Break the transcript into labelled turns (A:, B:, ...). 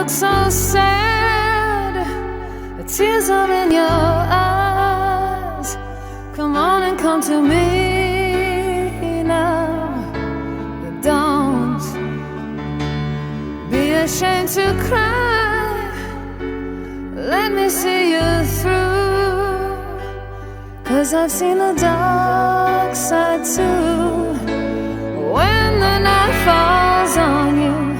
A: look so sad, the tears are in your eyes. Come on and come to me now. You don't be ashamed to cry. Let me see you through, 'cause I've seen the dark side too. When the night falls on you,